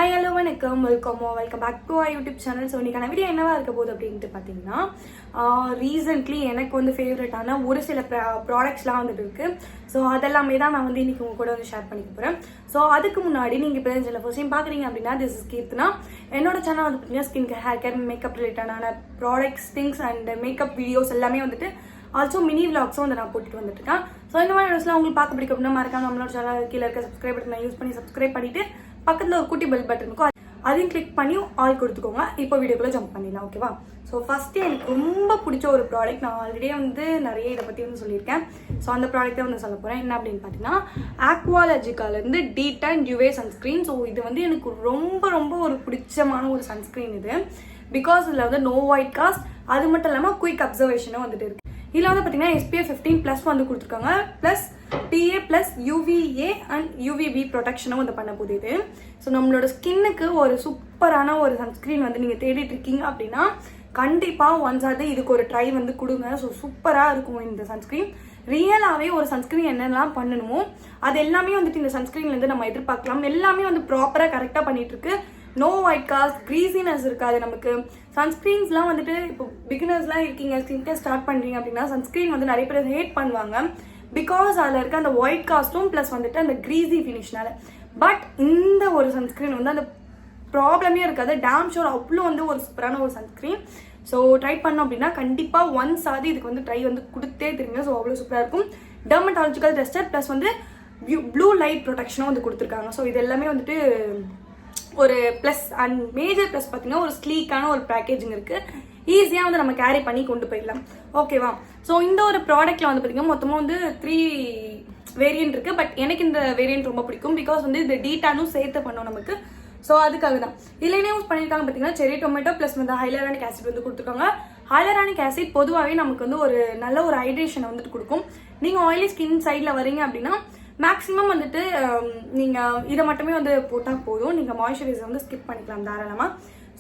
Hi hello வணக்கம் welcome back to our YouTube channel. So இன்றைக்கான video என்னவா இருக்க போகுது அப்படின்ட்டு பார்த்தீங்கன்னா, ரீசெண்ட்லி எனக்கு வந்து ஃபேவரட்டான ஒரு சில ப்ராடக்ட்ஸ்லாம் வந்துட்டு இருக்கு. ஸோ அதெல்லாமே தான் நான் வந்து இன்னைக்கு உங்க கூட வந்து ஷேர் பண்ணிக்க போகிறேன். ஸோ அதுக்கு முன்னாடி நீங்கள் இப்போ சேனல் ஃபர்ஸ்ட் டைம் பார்க்குறீங்க அப்படின்னா, திஸ் இஸ் கீர்த்தனா. என்னோட சேனல் வந்து பார்த்தீங்கன்னா skin care, hair care, makeup ரிலேட்டடான products, things and makeup videos எல்லாமே வந்துட்டு ஆல்சோ மினி விளாக்ஸும் வந்து நான் போட்டுட்டு வந்துட்டு இருக்கேன். ஸோ இந்த மாதிரி வீடியோஸ்லாம் உங்களுக்கு பார்க்க பிடிக்கும் அப்படின்னா மறக்காம நம்மளோட சேனல் கீழே இருக்க சப்ஸ்கிரைப் பட்டன் யூஸ் பண்ணி சப்ஸ்கிரைப் பண்ணிட்டு பக்கத்தில் ஒரு குட்டி பெல் பட்டன் இருக்கும், அதையும் கிளிக் பண்ணி ஆல் கொடுத்துக்கோங்க. இப்போ வீடியோக்குள்ளே ஜம்ப் பண்ணிடலாம், ஓகேவா? ஸோ ஃபஸ்ட்டு எனக்கு ரொம்ப பிடிச்ச ஒரு ப்ராடக்ட், நான் ஆல்ரெடியே வந்து நிறைய இதை பற்றி வந்து சொல்லியிருக்கேன். ஸோ அந்த ப்ராடக்ட்டை வந்து சொல்ல போகிறேன். என்ன அப்படின்னு பார்த்தீங்கன்னா, ஆக்வாலஜிக்காலேருந்து D10 UV சன்ஸ்க்ரீன். ஸோ இது வந்து எனக்கு ரொம்ப ரொம்ப ஒரு பிடிச்சமான ஒரு சன்ஸ்க்ரீன் இது. பிகாஸ் இதில் வந்து நோ ஒயிட் காஸ்ட், அது மட்டும் இல்லாமல் குயிக் அப்சர்வேஷனும் வந்துட்டு இருக்கு. இதில் வந்து பார்த்தீங்கன்னா SPF 15+ வந்து கொடுத்துருக்காங்க, plus PA+ UVA and UVB ப்ரொடெக்ஷனும் வந்து பண்ண போகுது இது. ஸோ நம்மளோட ஸ்கின்னுக்கு ஒரு சூப்பரான ஒரு சன்ஸ்க்ரீன் வந்து நீங்கள் தேடிட்டு இருக்கீங்க அப்படின்னா கண்டிப்பாக ஒன்ஸ் அது இதுக்கு ஒரு ட்ரை வந்து கொடுங்க. ஸோ சூப்பராக இருக்கும் இந்த சன்ஸ்க்ரீன். ரியலாகவே ஒரு சன்ஸ்க்ரீன் என்னெல்லாம் பண்ணணுமோ அது எல்லாமே வந்துட்டு இந்த சன்ஸ்க்ரீன்லேருந்து நம்ம எதிர்பார்க்கலாம். எல்லாமே வந்து ப்ராப்பராக கரெக்டாக பண்ணிட்டு இருக்கு. நோ ஒயிட் காஸ்ட், க்ரீசினஸ் இருக்காது நமக்கு. சன்ஸ்க்ரீன்ஸ்லாம் வந்துட்டு இப்போ பிகினர்ஸ்லாம் இருக்கீங்க, ஸ்கின் கேர் ஸ்டார்ட் பண்ணுறீங்க அப்படின்னா சன்ஸ்க்ரீன் வந்து நிறைய பேர் ஹேட் பண்ணுவாங்க. பிகாஸ் அதில் இருக்க அந்த ஒயிட் காஸ்ட்டும் ப்ளஸ் வந்துட்டு அந்த க்ரீசி ஃபினிஷ்னால. பட் இந்த ஒரு சன்ஸ்க்ரீன் வந்து அந்த ப்ராப்ளமே இருக்காது. டேம் ஷோர் அவ்வளோ வந்து ஒரு சூப்பரான ஒரு சன்ஸ்க்ரீன். ஸோ ட்ரை பண்ணோம் அப்படின்னா கண்டிப்பாக ஒன்ஸ் ஆது இதுக்கு வந்து ட்ரை வந்து கொடுத்தே தெரியுங்க. ஸோ அவ்வளோ சூப்பராக இருக்கும். டெர்மட்டாலஜிக்கல் டெஸ்டட் ப்ளஸ் வந்து ப்ளூ லைட் ப்ரொடெக்ஷனும் வந்து கொடுத்துருக்காங்க. ஸோ இது எல்லாமே வந்துட்டு ஒரு ப்ளஸ் அண்ட் மேஜர் ப்ளஸ் பார்த்தீங்கன்னா ஒரு ஸ்லீக்கான ஒரு பேக்கேஜிங் இருக்குது. ஈஸியாக வந்து நம்ம கேரி பண்ணி கொண்டு போயிடலாம், ஓகேவா? ஸோ இந்த ஒரு ப்ராடக்ட்டில் வந்து பார்த்தீங்கன்னா மொத்தமாக வந்து 3 வேரியன்ட் இருக்குது. பட் எனக்கு இந்த வேரியன்ட் ரொம்ப பிடிக்கும். பிகாஸ் வந்து இந்த D10 சேர்த்து பண்ணோம் நமக்கு. ஸோ அதுக்காக தான் இதில் என்ன யூஸ் பண்ணியிருக்காங்க பார்த்தீங்கன்னா, செரி டொமேட்டோ ப்ளஸ் வந்து ஹைலரானிக் ஆசிட் வந்து கொடுத்துருக்காங்க. ஹைலரானிக் ஆசிட் பொதுவாகவே நமக்கு வந்து ஒரு நல்ல ஒரு ஹைட்ரேஷனை வந்துட்டு கொடுக்கும். நீங்கள் ஆயிலி ஸ்கின் சைடில் வரீங்க அப்படின்னா மேக்ஸிமம் வந்துட்டு நீங்கள் இதை மட்டுமே வந்து போட்டால் போதும். நீங்கள் மாய்ஸ்சரைசர் வந்து ஸ்கிப் பண்ணிக்கலாம் தாராளமாக.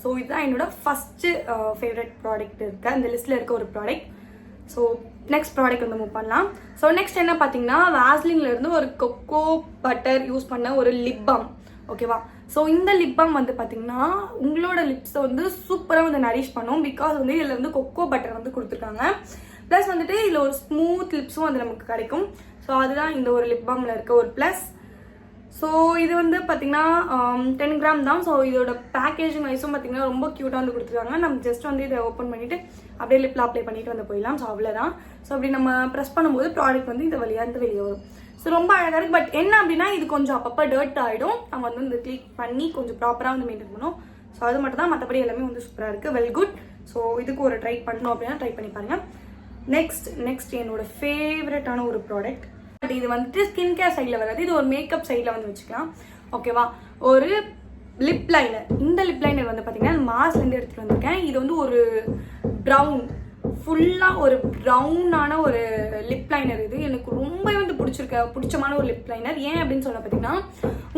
ஸோ இதுதான் என்னோட ஃபஸ்ட்டு ஃபேவரட் ப்ராடக்ட் இருக்க இந்த லிஸ்ட்டில் இருக்க ஒரு ப்ராடக்ட். ஸோ நெக்ஸ்ட் ப்ராடக்ட் வந்து மூவ் பண்ணலாம். ஸோ நெக்ஸ்ட் என்ன பார்த்தீங்கன்னா, வேஸ்லின்ல இருந்து ஒரு கொக்கோ பட்டர் யூஸ் பண்ண ஒரு லிப் பாம், ஓகேவா? ஸோ இந்த லிப் பாம் வந்து பார்த்தீங்கன்னா உங்களோட லிப்ஸை வந்து சூப்பராக வந்து நரிஷ் பண்ணும். பிகாஸ் வந்து இதில் வந்து கொக்கோ பட்டர் வந்து கொடுத்துருக்காங்க. ப்ளஸ் வந்துட்டு இதில் ஒரு ஸ்மூத் லிப்ஸும் வந்து நமக்கு கிடைக்கும். ஸோ அதுதான் இந்த ஒரு லிப் பாமில் இருக்க ஒரு ப்ளஸ். ஸோ இது வந்து பார்த்தீங்கன்னா 10 கிராம் தான். ஸோ இதோட பேக்கேஜிங் வைஸும் பார்த்தீங்கன்னா ரொம்ப க்யூட்டாக வந்து கொடுத்துருக்காங்க. நம்ம ஜஸ்ட் வந்து இதை ஓப்பன் பண்ணிவிட்டு அப்படியே லிப்பில் அப்ளை பண்ணிட்டு வந்து போயிடலாம். ஸோ அவ்வளோதான். ஸோ அப்படி நம்ம ப்ரெஸ் பண்ணும்போது ப்ராடக்ட் வந்து இந்த வழியாக இருந்து வெளியே வரும். ஸோ ரொம்ப அழகாக இருக்குது. பட் என்ன அப்படின்னா இது கொஞ்சம் அப்பப்போ டர்ட் ஆகிடும். நம்ம வந்து இந்த கிளிக் பண்ணி கொஞ்சம் ப்ராப்பராக வந்து மெயின்டைன் பண்ணணும். ஸோ அது மட்டும் தான், மற்றபடி எல்லாமே வந்து சூப்பராக இருக்குது, வெல் குட். ஸோ இதுக்கு ஒரு ட்ரை பண்ணணும் அப்படின்னா ட்ரை பண்ணி பாருங்கள். நெக்ஸ்ட் என்னோட ஃபேவரட்டான ஒரு ப்ராடக்ட். பட் இது வந்துட்டு ஸ்கின் கேர் சைடில் வராது, இது ஒரு மேக்கப் சைடில் வந்து வச்சுக்கலாம், ஓகேவா? ஒரு லிப் லைனர். இந்த லிப் லைனர் வந்து பார்த்தீங்கன்னா மாஸ்லேருந்து எடுத்துகிட்டு வந்திருக்கேன். இது வந்து ஒரு ப்ரௌன், ஃபுல்லாக ஒரு ப்ரௌனான ஒரு லிப் லைனர். இது எனக்கு ரொம்பவே வந்து பிடிச்சமான ஒரு லிப் லைனர். ஏன் அப்படின்னு சொல்ல பார்த்தீங்கன்னா,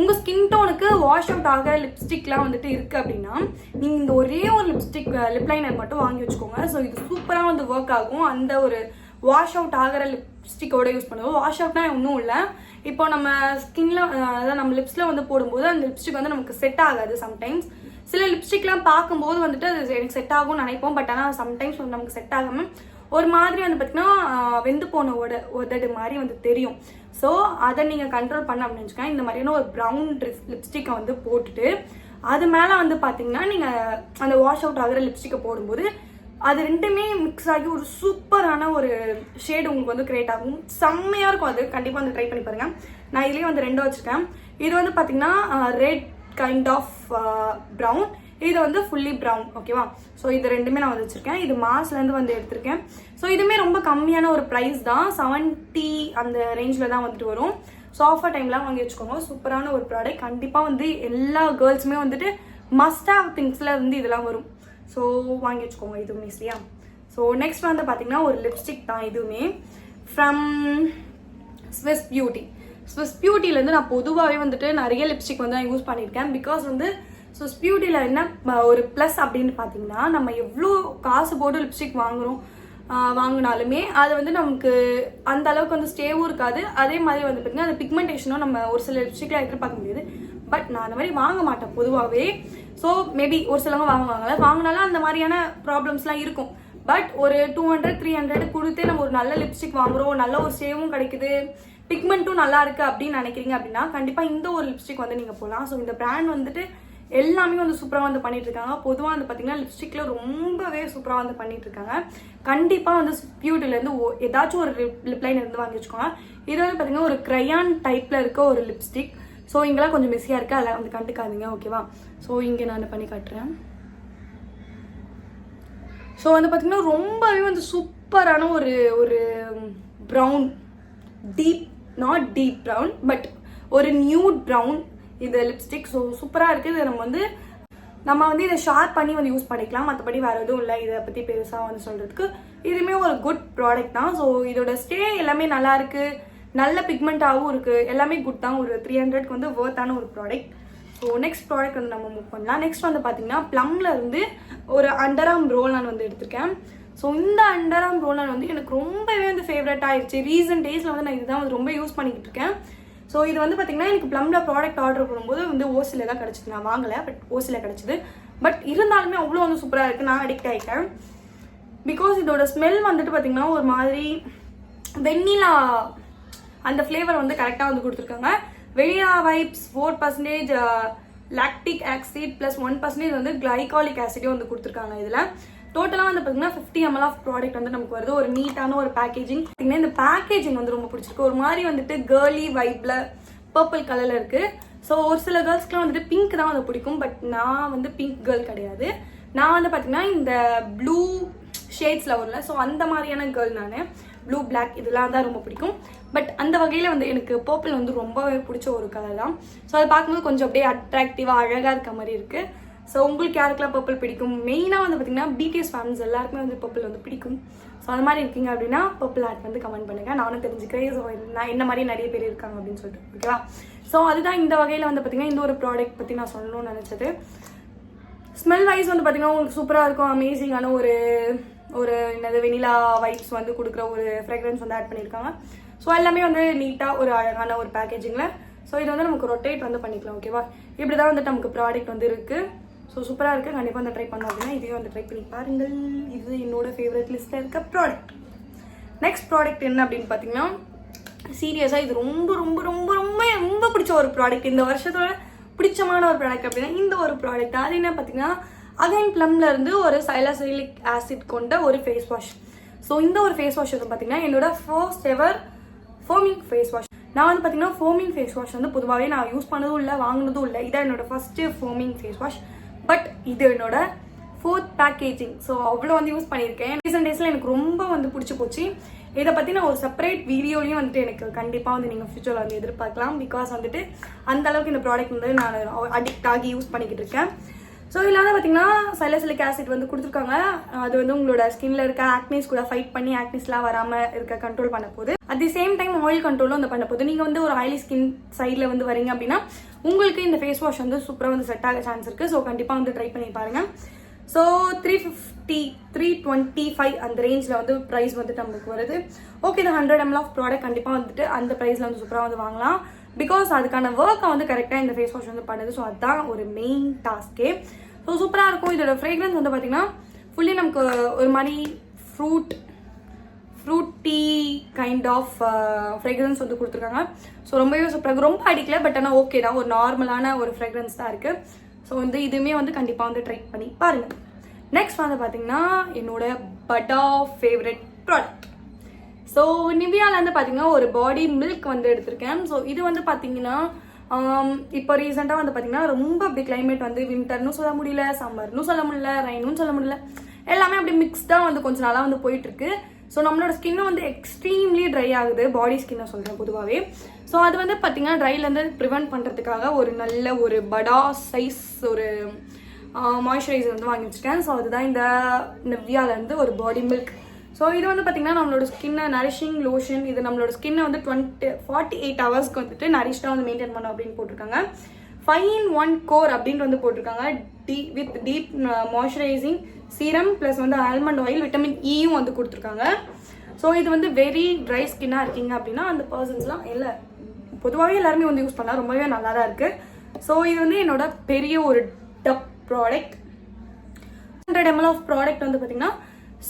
உங்கள் ஸ்கின் டோனுக்கு வாஷ் அவுட் ஆக லிப்ஸ்டிக்லாம் வந்துட்டு இருக்குது அப்படின்னா நீங்கள் இந்த ஒரே ஒரு லிப் லைனர் மட்டும் வாங்கி வச்சுக்கோங்க. ஸோ இது சூப்பராக வந்து ஒர்க் ஆகும். அந்த ஒரு வாஷ் அவுட் ஆகிற லிப்ஸ்டிக்கோட யூஸ் பண்ணுவோம். வாஷ் அவுட்னா ஒன்றும் இல்லை, இப்போ நம்ம ஸ்கின்ல அதாவது நம்ம லிப்ஸில் வந்து போடும்போது அந்த லிப்ஸ்டிக் வந்து நமக்கு செட் ஆகாது. சம்டைம்ஸ் சில லிப்ஸ்டிக்லாம் பார்க்கும்போது வந்துட்டு அது எனக்கு செட் ஆகும்னு நினைப்போம். பட் ஆனால் சம்டைம்ஸ் வந்து நமக்கு செட் ஆகாமல் ஒரு மாதிரி வந்து பார்த்தீங்கன்னா வெந்து போன உதடு மாதிரி வந்து தெரியும். ஸோ அதை நீங்கள் கண்ட்ரோல் பண்ண அப்படின்னு வச்சுக்கோங்க. இந்த மாதிரியான ஒரு ப்ரௌன் லிப்ஸ்டிக்கை வந்து போட்டுட்டு அது மேலே வந்து பார்த்தீங்கன்னா நீங்கள் அந்த வாஷ் அவுட் ஆகிற லிப்ஸ்டிக்கை போடும்போது அது ரெண்டுமே மிக்ஸ் ஆகி ஒரு சூப்பரான ஒரு ஷேடு உங்களுக்கு வந்து கிரியேட் ஆகும். செம்மையாக இருக்கும். அது கண்டிப்பாக வந்து ட்ரை பண்ணி பாருங்கள். நான் இதுலேயே வந்து 2 வச்சுருக்கேன். இது வந்து பார்த்தீங்கன்னா ரெட் கைண்ட் ஆஃப் ப்ரௌன், இது வந்து ஃபுல்லி ப்ரௌன், ஓகேவா? ஸோ இது ரெண்டுமே நான் வந்து வச்சுருக்கேன். இது மாஸ்லேருந்து வந்து எடுத்திருக்கேன். ஸோ இதுவுமே ரொம்ப கம்மியான ஒரு ப்ரைஸ் தான், 70 அந்த ரேஞ்சில் தான் வந்துட்டு வரும். ஸோ ஆஃபர் டைம்லாம் வாங்கி வச்சுக்கோங்க. சூப்பரான ஒரு ப்ராடக்ட். கண்டிப்பாக வந்து எல்லா கேர்ள்ஸுமே வந்துட்டு மஸ்ட் ஹேவ் திங்ஸில் வந்து இதெல்லாம் வரும். ஸோ வாங்கி வச்சுக்கோங்க இதுவுமே, சரியா? ஸோ நெக்ஸ்ட் வந்து பார்த்தீங்கன்னா ஒரு லிப்ஸ்டிக் தான். இதுவுமே ஃப்ரம் ஸ்விஸ் பியூட்டி. ஸ்விஸ் பியூட்டிலேருந்து நான் பொதுவாகவே வந்துட்டு நிறைய லிப்ஸ்டிக் வந்து நான் யூஸ் பண்ணியிருக்கேன். பிகாஸ் வந்து ஸ்விஸ் பியூட்டியில் என்ன ஒரு ப்ளஸ் அப்படின்னு பார்த்தீங்கன்னா, நம்ம எவ்வளோ காசு போட்டு லிப்ஸ்டிக் வாங்கினாலுமே அது வந்து நமக்கு அந்த அளவுக்கு வந்து ஸ்டேவும் இருக்காது. அதே மாதிரி வந்து பார்த்தீங்கன்னா அந்த பிக்மெண்டேஷனும் நம்ம ஒரு சில லிப்ஸ்டிக்லாம் எதிர்பார்க்க முடியாது. பட் நான் அந்த மாதிரி வாங்க மாட்டேன் பொதுவாகவே. ஸோ மேபி ஒரு சிலவங்க வாங்குவாங்கல்ல, வாங்கினாலும் அந்த மாதிரியான ப்ராப்ளம்ஸ்லாம் இருக்கும். பட் ஒரு 200-300 கொடுத்து நம்ம ஒரு நல்ல லிப்ஸ்டிக் வாங்குறோம், நல்ல ஒரு சேவும் கிடைக்குது, பிக்மெண்ட்டும் நல்லா இருக்கு அப்படின்னு நினைக்கிறீங்க அப்படின்னா கண்டிப்பா இந்த ஒரு லிப்ஸ்டிக் வந்து நீங்க போகலாம். ஸோ இந்த பிராண்ட் வந்துட்டு எல்லாமே வந்து சூப்பராக வந்து பண்ணிட்டு இருக்காங்க. பொதுவாக வந்து பார்த்தீங்கன்னா லிப்ஸ்டிக்ல ரொம்பவே சூப்பராக வந்து பண்ணிட்டு இருக்காங்க. கண்டிப்பாக வந்து பியூட்டிலேருந்து ஏதாச்சும் ஒரு லிப்லைன் இருந்து வாங்கி வச்சுக்கோங்க. இது வந்து பார்த்தீங்கன்னா ஒரு கிரையான் டைப்ல இருக்க ஒரு லிப்ஸ்டிக். ஸோ இங்கெல்லாம் கொஞ்சம் மெஸ்ஸியாக இருக்கு, அதில் வந்து கண்டுக்காதீங்க, ஓகேவா? ஸோ இங்கே நான் பண்ணி காட்டுறேன். ஸோ வந்து பார்த்தீங்கன்னா ரொம்பவே வந்து சூப்பரான ஒரு ஒரு brown, deep not deep brown but ஒரு நியூட் ப்ரௌன் இந்த லிப்ஸ்டிக். ஸோ சூப்பராக இருக்குது. இதை நம்ம வந்து இதை ஷார்ப் பண்ணி வந்து யூஸ் பண்ணிக்கலாம், மற்றபடி வேறு எதுவும் இல்லை இதை பற்றி பெருசாக வந்து சொல்கிறதுக்கு. இதுவுமே ஒரு குட் ப்ராடக்ட் தான். ஸோ இதோட ஸ்டே எல்லாமே நல்லா இருக்குது, நல்ல பிக்மெண்ட்டாகவும் இருக்குது, எல்லாமே குட் தான். ஒரு 300க்கு வந்து வர்த்தான ஒரு ப்ராடக்ட். ஸோ நெக்ஸ்ட் ப்ராடக்ட் வந்து நம்ம மூவ் பண்ணலாம். நெக்ஸ்ட் வந்து பார்த்தீங்கன்னா ப்ளம்ல இருந்து ஒரு அண்டர் ஆர்ம் ரோல் நான் வந்து எடுத்திருக்கேன். ஸோ இந்த அண்டர் ஆர்ம் ரோல் வந்து எனக்கு ரொம்பவே வந்து ஃபேவரட் ஆயிடுச்சு. ரீசன்ட் டேஸில் வந்து நான் இதுதான் வந்து ரொம்ப யூஸ் பண்ணிக்கிட்டு இருக்கேன். ஸோ இது வந்து பார்த்தீங்கன்னா எனக்கு ப்ளம்ல ப்ராடக்ட் ஆர்டர் பண்ணும்போது வந்து ஓசில தான் கிடச்சிது, நான் வாங்கலை, பட் ஓசில கிடச்சிது. பட் இருந்தாலுமே அவ்வளோ வந்து சூப்பராக இருக்குது, நான் அடிக்ட் ஆகிட்டேன். பிகாஸ் இதோட ஸ்மெல் வந்துட்டு பார்த்தீங்கன்னா ஒரு மாதிரி வெண்ணிலா அந்த ஃப்ளேவர் வந்து கரெக்டாக வந்து கொடுத்துருக்காங்க. Vanilla vibes 4% lactic acid plus 1% வந்து கிளைகாலிக் ஆசிடும் வந்து கொடுத்துருக்காங்க. இதில் டோட்டலாக வந்து பார்த்தீங்கன்னா 50 ml ஆஃப் ப்ராடக்ட் வந்து நமக்கு வருது. ஒரு நீட்டான ஒரு பேக்கேஜிங். இந்த பேக்கேஜிங் வந்து ரொம்ப பிடிச்சிருக்கு. ஒரு மாதிரி வந்துட்டு கேர்லி வைப்ல பர்பிள் கலர்ல இருக்கு. ஸோ ஒரு சில கேர்ள்ஸ்க்குலாம் வந்துட்டு பிங்க் தான் வந்து பிடிக்கும், பட் நான் வந்து பிங்க் கேர்ள் கிடையாது. நான் வந்து பார்த்தீங்கன்னா இந்த ப்ளூ ஷேட்ஸ்ல வரல, ஸோ அந்த மாதிரியான கேர்ள் நான். ப்ளூ பிளாக் இதெல்லாம் தான் ரொம்ப பிடிக்கும். பட் அந்த வகையில் வந்து எனக்கு பர்பிள் வந்து ரொம்பவே பிடிச்ச ஒரு கலர் தான். ஸோ அதை பார்க்கும்போது கொஞ்சம் அப்படியே அட்ராக்டிவாக அழகாக இருக்க மாதிரி இருக்குது. ஸோ உங்களுக்கு யாருக்கெல்லாம் பர்பிள் பிடிக்கும்? மெயினாக வந்து பார்த்தீங்கன்னா பிடிஎஸ் ஃபேன்ஸ் எல்லாருக்குமே வந்து பர்பிள் வந்து பிடிக்கும். ஸோ அந்த மாதிரி இருக்கீங்க அப்படின்னா பர்பிள் ஆர்ட் வந்து கமெண்ட் பண்ணுங்கள், நானும் தெரிஞ்சுக்கிறேன். ஸோ நான் என்ன மாதிரி நிறைய பேர் இருக்காங்க அப்படின்னு சொல்லிட்டு, ஓகேவா? ஸோ அதுதான் இந்த வகையில் வந்து பார்த்தீங்கன்னா இந்த ஒரு ப்ராடக்ட் பற்றி நான் சொல்லணும்னு நினச்சது. ஸ்மெல் வைஸ் வந்து பார்த்தீங்கன்னா உங்களுக்கு சூப்பராக இருக்கும், அமேசிங்கான ஒரு ஒரு என்னது வெனிலா வைப்ஸ் வந்து கொடுக்குற ஒரு ஃப்ரெக்ரன்ஸ் வந்து ஆட் பண்ணியிருக்காங்க. ஸோ எல்லாமே வந்து நீட்டாக ஒரு அழகான ஒரு பேக்கேஜிங்கில். ஸோ இது வந்து நமக்கு ரொட்டேட் வந்து பண்ணிக்கலாம், ஓகேவா? இப்படி தான் வந்துட்டு நமக்கு ப்ராடக்ட் வந்து இருக்குது. ஸோ சூப்பராக இருக்குது, கண்டிப்பாக வந்து ட்ரை பண்ணோம் அப்படின்னா இதையும் வந்து ட்ரை பண்ணி பாருங்கள். இது என்னோட ஃபேவரட் லிஸ்ட்டில் இருக்க ப்ராடக்ட். நெக்ஸ்ட் ப்ராடக்ட் என்ன அப்படின்னு பார்த்தீங்கன்னா சீரியஸாக இது ரொம்ப ரொம்ப ரொம்ப ரொம்ப ரொம்ப பிடிச்ச ஒரு ப்ராடக்ட். இந்த வருஷத்தோட பிடிச்சமான ஒரு ப்ராடக்ட் அப்படின்னா இந்த ஒரு ப்ராடக்ட். அது என்ன பார்த்தீங்கன்னா அகைன் ப்ளம்ல இருந்து ஒரு சைலாசிலிக் ஆசிட் கொண்ட ஒரு ஃபேஸ் வாஷ். ஸோ இந்த ஒரு ஃபேஸ் வாஷ் வந்து பார்த்தீங்கன்னா என்னோட first ever foaming face wash. நான் வந்து பார்த்தீங்கன்னா ஃபோமிங் ஃபேஸ் வாஷ் வந்து பொதுவாகவே நான் யூஸ் பண்ணதும் இல்லை, வாங்கினதும் இல்லை. இதான் என்னோட first foaming face wash. But இது என்னோட 4th பேக்கேஜிங். ஸோ அவ்வளோ வந்து யூஸ் பண்ணியிருக்கேன். ரீசன்ட் டேஸில் எனக்கு ரொம்ப வந்து பிடிச்சி போச்சு. இதை பற்றி நான் ஒரு செப்பரேட் வீடியோலையும் வந்துட்டு எனக்கு கண்டிப்பாக வந்து நீங்கள் ஃபியூச்சரில் வந்து எதிர்பார்க்கலாம். பிகாஸ் வந்துட்டு அந்த அளவுக்கு இந்த ப்ராடக்ட் வந்து நான் அடிக்ட் ஆகி யூஸ் பண்ணிக்கிட்டு இருக்கேன். ஸோ இதில் வந்து பார்த்தீங்கன்னா சைலாசிலிக் ஆசிட் வந்து கொடுத்துருக்காங்க. அது வந்து உங்களோட ஸ்கின்ல இருக்க ஆக்னிஸ் கூட ஃபைட் பண்ணி ஆக்னிஸ்லாம் வராமல் இருக்க கண்ட்ரோல் பண்ண போகுது. At the same time oil கண்ட்ரோலும் வந்து பண்ண போகுது. நீங்கள் வந்து ஒரு ஆயிலி ஸ்கின் சைடில் வந்து வரீங்க அப்படின்னா உங்களுக்கு இந்த ஃபேஸ் வாஷ் வந்து சூப்பராக வந்து செட் ஆக சான்ஸ் இருக்குது. ஸோ கண்டிப்பாக வந்து ட்ரை பண்ணி பாருங்கள். ஸோ 350 325 அந்த ரேஞ்சில் வந்து ப்ரைஸ் வந்துட்டு நமக்கு வருது. ஓகே, இந்த 100 ml ஆஃப் ப்ராடக்ட் கண்டிப்பாக வந்துட்டு அந்த ப்ரைஸில் வந்து சூப்பராக வந்து வாங்கலாம். பிகாஸ் அதுக்கான ஒர்க்கை வந்து கரெக்டாக இந்த ஃபேஸ் வாஷ் வந்து பண்ணுது. ஸோ அதுதான் ஒரு மெயின் டாஸ்கே. ஸோ சூப்பராக இருக்கும். இதோட ஃப்ரேக்ரன்ஸ் வந்து பார்த்தீங்கன்னா ஃபுல்லி நமக்கு ஒரு மாதிரி ஃப்ரூட்டி கைண்ட் ஆஃப் ஃப்ரேக்ரன்ஸ் வந்து கொடுத்துருக்காங்க. ஸோ ரொம்பவே சூப்பராக, ரொம்ப அடிக்கல, பட் ஆனால் ஓகே தான், ஒரு நார்மலான ஒரு ஃப்ரேக்ரன்ஸ் தான் இருக்குது. ஸோ வந்து இதுவுமே வந்து கண்டிப்பாக வந்து ட்ரை பண்ணி பாருங்கள். நெக்ஸ்ட் வந்து பார்த்தீங்கன்னா என்னோட பட்டா ஃபேவரட் ப்ராடக்ட். ஸோ நிவியாவில் வந்து பார்த்தீங்கன்னா ஒரு பாடி மில்க் வந்து எடுத்திருக்கேன். ஸோ இது வந்து பார்த்தீங்கன்னா இப்போ ரீசெண்டாக வந்து பார்த்தீங்கன்னா ரொம்ப அப்படி கிளைமேட் வந்து வின்டர்னு சொல்ல முடியல, சம்மர்னு சொல்ல முடியல, ரெயினும் சொல்ல முடியல, எல்லாமே அப்படி மிக்ஸ்டாக வந்து கொஞ்சம் நாளாக வந்து போயிட்டுருக்கு. ஸோ நம்மளோட ஸ்கின்னும் வந்து எக்ஸ்ட்ரீம்லி ட்ரை ஆகுது, பாடி ஸ்கின்னை சொல்கிறேன் பொதுவாகவே. ஸோ அது வந்து பார்த்தீங்கன்னா ட்ரைலேருந்து ப்ரிவெண்ட் பண்ணுறதுக்காக ஒரு நல்ல ஒரு படா சைஸ் ஒரு மாய்ஸ்சரைசர் வந்து வாங்கி வச்சுருக்கேன். ஸோ அதுதான் இந்த நிவ்யாலேருந்து ஒரு பாடி மில்க். ஸோ இது வந்து பார்த்தீங்கன்னா நம்மளோட ஸ்கின்னை நரிஷிங் லோஷன். இது நம்மளோட ஸ்கின்னை வந்து 48 ஹவர்ஸ்க்கு வந்துட்டு நரிஷ்டாக வந்து மெயின்டைன் பண்ணும் அப்படின்னு போட்டிருக்காங்க. 5-in-1 கோர் அப்படின்ட்டு வந்து போட்டிருக்காங்க. With deep moisturising serum plus வந்து ஆல்மண்ட் ஆயில், விட்டமின் ஈயும் வந்து கொடுத்துருக்காங்க. ஸோ இது வந்து வெரி ட்ரை ஸ்கின்னாக இருக்கீங்க அப்படின்னா அந்த பர்சன்ஸ்லாம் இல்லை, பொதுவாகவே எல்லாருமே வந்து யூஸ் பண்ணலாம், ரொம்பவே நல்லா தான் இருக்குது. ஸோ இது வந்து என்னோட பெரிய ஒரு tub product. 100 ml of product வந்து பார்த்தீங்கன்னா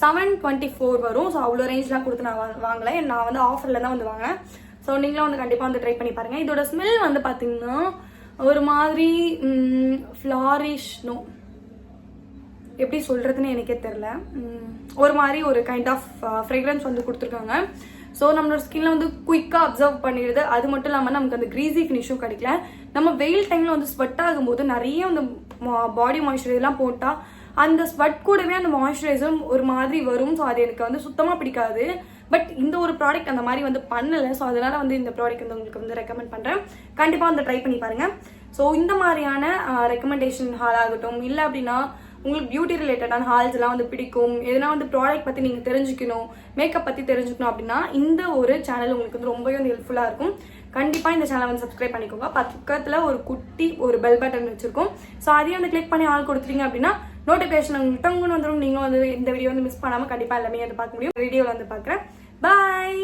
724 வரும். ஸோ அவ்வளோ ரேஞ்ச்லாம் கொடுத்து நான் வாங்கலை, நான் வந்து ஆஃபரில் தான் வந்து வாங்கினேன். ஸோ நீங்களும் வந்து கண்டிப்பாக வந்து ட்ரை பண்ணி பாருங்கள். இதோட ஸ்மெல் வந்து பார்த்தீங்கன்னா ஒரு மாதிரி ஃப்ளாரிஷ், நோ எப்படி சொல்கிறதுன்னு எனக்கே தெரில, ஒரு மாதிரி ஒரு கைண்ட் ஆஃப் ஃப்ரெக்ரன்ஸ் வந்து கொடுத்துருக்காங்க. ஸோ நம்மளோட ஸ்கின்ல வந்து குயிக்காக அப்சர்வ் பண்ணிடுது. அது மட்டும் இல்லாமல் நமக்கு அந்த க்ரீஸி ஃபினிஷும் கிடைக்கல. நம்ம வெயில் டைமில் வந்து ஸ்வெட் ஆகும்போது நிறைய அந்த பாடி மாய்ஸ்சரைசர்லாம் போட்டால் அந்த ஸ்வெட் கூடவே அந்த மாய்ஸ்சரைசரும் ஒரு மாதிரி வரும். ஸோ அது எனக்கு வந்து சுத்தமாக பிடிக்காது. பட் இந்த ஒரு ப்ராடக்ட் அந்த மாதிரி வந்து பண்ணலை. ஸோ அதனால வந்து இந்த ப்ராடக்ட் வந்து உங்களுக்கு வந்து ரெக்கமெண்ட் பண்ணுறேன். கண்டிப்பாக வந்து ட்ரை பண்ணி பாருங்கள். ஸோ இந்த மாதிரியான ரெக்கமெண்டேஷன் ஹால் ஆகட்டும், இல்லை அப்படின்னா உங்களுக்கு பியூட்டி ரிலேட்டடான ஹால்ஸ் எல்லாம் வந்து பிடிக்கும், எதனா வந்து ப்ராடக்ட் பற்றி நீங்கள் தெரிஞ்சுக்கணும், மேக்கப் பற்றி தெரிஞ்சுக்கணும் அப்படின்னா இந்த ஒரு சேனல் உங்களுக்கு வந்து ரொம்பவே வந்து ஹெல்ப்ஃபுல்லாக இருக்கும். கண்டிப்பாக இந்த சேனலை வந்து சப்ஸ்கிரைப் பண்ணிக்கோங்க. பக்கத்தில் ஒரு குட்டி ஒரு பெல் பட்டன் வச்சிருக்கோம். ஸோ அதையும் வந்து கிளிக் பண்ணி ஆள் கொடுத்துட்டீங்க அப்படின்னா நோட்டிஃபிகேஷன் உங்களுக்கு டங்குன்னு வந்துடும். நீங்களும் வந்து இந்த வீடியோ வந்து மிஸ் பண்ணாமல் கண்டிப்பாக எல்லாமே வந்து பார்க்க முடியும். வீடியோவில் வந்து பார்க்குறேன். பாய்.